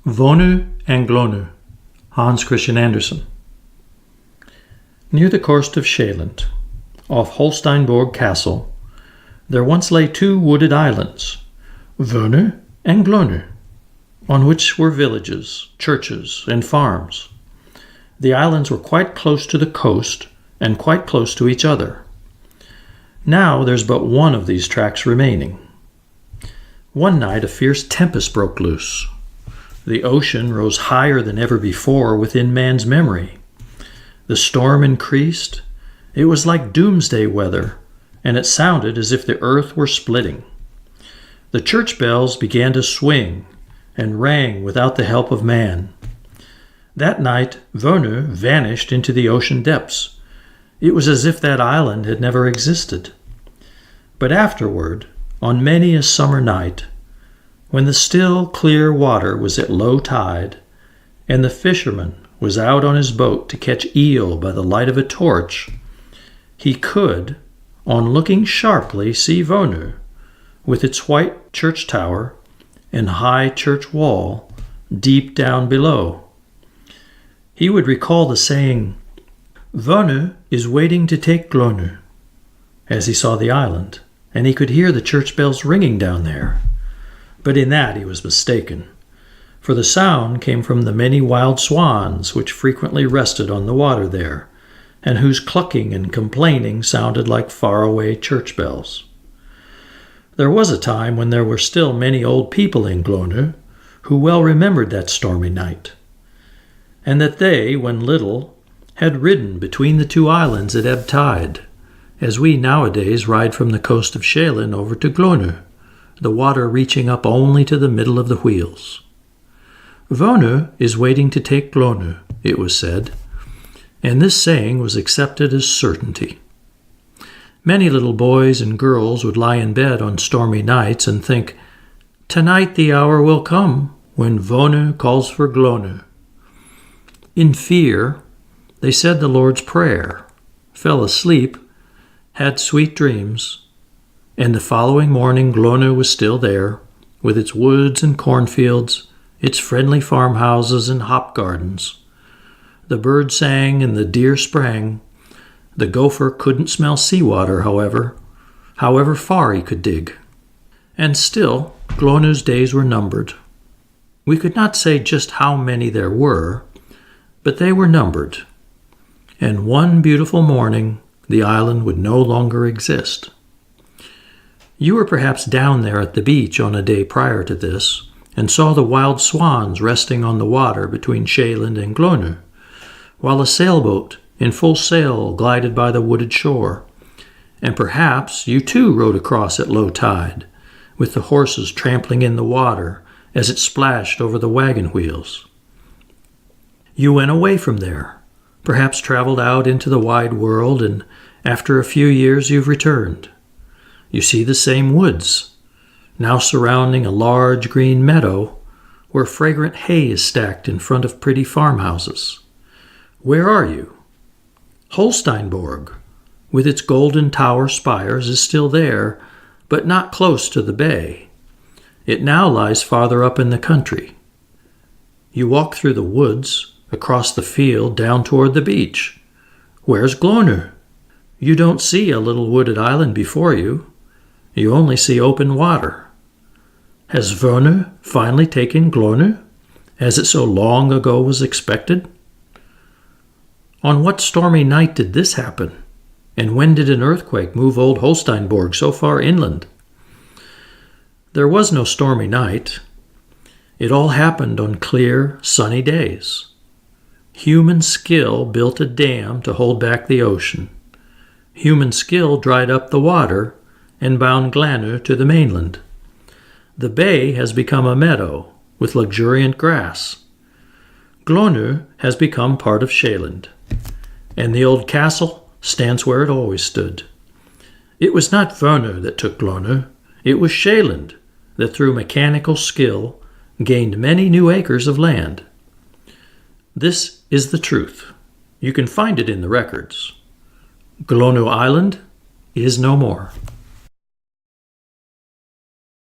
Vano and Glano, Hans Christian Andersen. Near the coast of Sjælland, off Holsteinborg Castle, there once lay two wooded islands, Vano and Glano, on which were villages, churches, and farms. The islands were quite close to the coast and quite close to each other. Now there's but one of these tracks remaining. One night a fierce tempest broke loose. The ocean rose higher than ever before within man's memory. The storm increased. It was like doomsday weather, and it sounded as if the earth were splitting. The church bells began to swing and rang without the help of man. That night, Vano vanished into the ocean depths. It was as if that island had never existed. But afterward, on many a summer night, when the still, clear water was at low tide, and the fisherman was out on his boat to catch eel by the light of a torch, he could, on looking sharply, see Vano, with its white church tower and high church wall, deep down below. He would recall the saying, "Vano is waiting to take Glano," as he saw the island, and he could hear the church bells ringing down there. But in that he was mistaken, for the sound came from the many wild swans which frequently rested on the water there, and whose clucking and complaining sounded like faraway church bells. There was a time when there were still many old people in Glano who well remembered that stormy night, and that they, when little, had ridden between the two islands at ebb tide, as we nowadays ride from the coast of Sjælland over to Glano, the water reaching up only to the middle of the wheels. Vano is waiting to take Glano, it was said, and this saying was accepted as certainty. Many little boys and girls would lie in bed on stormy nights and think, "Tonight the hour will come when Vano calls for Glano." In fear, they said the Lord's Prayer, fell asleep, had sweet dreams, and the following morning Glano was still there, with its woods and cornfields, its friendly farmhouses and hop gardens. The bird sang and the deer sprang. The gopher couldn't smell seawater, however far he could dig. And still, Glano's days were numbered. We could not say just how many there were, but they were numbered. And one beautiful morning, the island would no longer exist. You were perhaps down there at the beach on a day prior to this, and saw the wild swans resting on the water between Sjælland and Glano, while a sailboat in full sail glided by the wooded shore. And perhaps you too rode across at low tide, with the horses trampling in the water as it splashed over the wagon wheels. You went away from there, perhaps traveled out into the wide world, and after a few years you've returned. You see the same woods, now surrounding a large green meadow where fragrant hay is stacked in front of pretty farmhouses. Where are you? Holsteinborg, with its golden tower spires, is still there, but not close to the bay. It now lies farther up in the country. You walk through the woods, across the field, down toward the beach. Where's Glano? You don't see a little wooded island before you. You only see open water. Has Vano finally taken Glano, as it so long ago was expected? On what stormy night did this happen? And when did an earthquake move old Holsteinborg so far inland? There was no stormy night. It all happened on clear, sunny days. Human skill built a dam to hold back the ocean. Human skill dried up the water and bound Glano to the mainland. The bay has become a meadow with luxuriant grass. Glano has become part of Sjælland, and the old castle stands where it always stood. It was not Vano that took Glano, it was Sjælland that through mechanical skill gained many new acres of land. This is the truth. You can find it in the records. Glano Island is no more.